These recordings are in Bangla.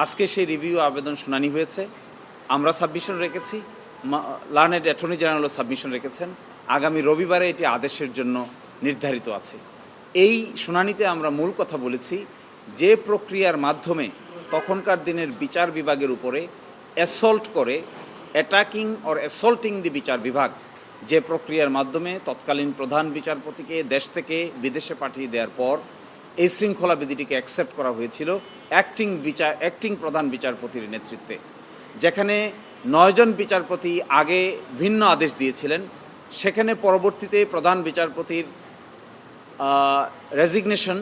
আজকে সেই রিভিউ আবেদন শুনানি হয়েছে। আমরা সাবমিশন রেখেছি, লার্নেড অ্যাটর্নি জেনারেলও সাবমিশন রেখেছেন। আগামী রবিবারে এটি আদেশের জন্য নির্ধারিত আছে। এই শুনানিতে আমরা মূল কথা বলেছি যে প্রক্রিয়ার মাধ্যমে তখনকার দিনের বিচার বিভাগের উপরে অ্যাসল্ট করে, অ্যাটাকিং অর অ্যাসল্টিং দি বিচার বিভাগ, যে প্রক্রিয়ার মাধ্যমে তৎকালীন প্রধান বিচারপতিকে দেশ থেকে বিদেশে পাঠিয়ে দেওয়ার পর এই শৃঙ্খলা বিধিটিকে অ্যাকসেপ্ট করা হয়েছিল অ্যাক্টিং প্রধান বিচারপতির নেতৃত্বে, যেখানে 9 জন বিচারপতি আগে ভিন্ন আদেশ দিয়েছিলেন, সেখানে পরবর্তীতে প্রধান বিচারপতির রেজিগনেশন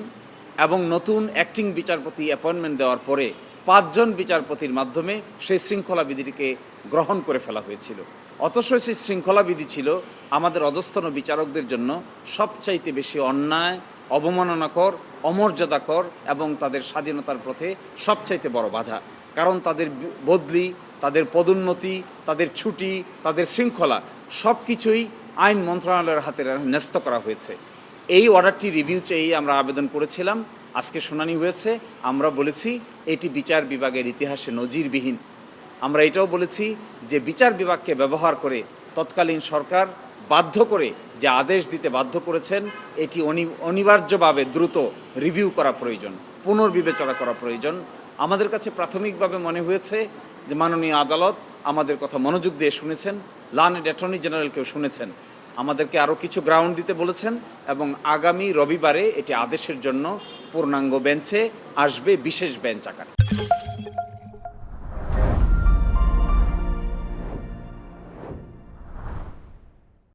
এবং নতুন অ্যাক্টিং বিচারপতি অ্যাপয়েন্টমেন্ট দেওয়ার পরে 5 জন বিচারপতির মাধ্যমে সেই শৃঙ্খলা বিধিটিকে গ্রহণ করে ফেলা হয়েছিল। অথচ সেই শৃঙ্খলা বিধি ছিল আমাদের অধস্তন বিচারকদের জন্য সবচাইতে বেশি অন্যায়, অবমাননাকর, অমর্যাদাকর এবং তাদের স্বাধীনতার পথে সবচাইতে বড় বাধা। কারণ তাদের বদলি, তাদের পদোন্নতি, তাদের ছুটি, তাদের শৃঙ্খলা সব কিছুই আইন মন্ত্রণালয়ের হাতে ন্যস্ত করা হয়েছে। এই অর্ডারটি রিভিউ চেয়ে আমরা আবেদন করেছিলাম। আজকে শুনানি হয়েছে। আমরা বলেছি এটি বিচার বিভাগের ইতিহাসে নজিরবিহীন। আমরা এটাও বলেছি যে বিচার বিভাগকে ব্যবহার করে তৎকালীন সরকার বাধ্য করে যে আদেশ দিতে বাধ্য করেছেন, এটি অনিবার্যভাবে দ্রুত রিভিউ করা প্রয়োজন, পুনর্বিবেচনা করা প্রয়োজন। আমাদের কাছে প্রাথমিকভাবে মনে হয়েছে যে মাননীয় আদালত আমাদের কথা মনোযোগ দিয়ে শুনেছেন, লার্নেড অ্যাটর্নি জেনারেলকেও শুনেছেন, আমাদেরকে আরও কিছু গ্রাউন্ড দিতে বলেছেন এবং আগামী রবিবারে এটি আদেশের জন্য পূর্ণাঙ্গ বেঞ্চে আসবে, বিশেষ বেঞ্চ আকারে।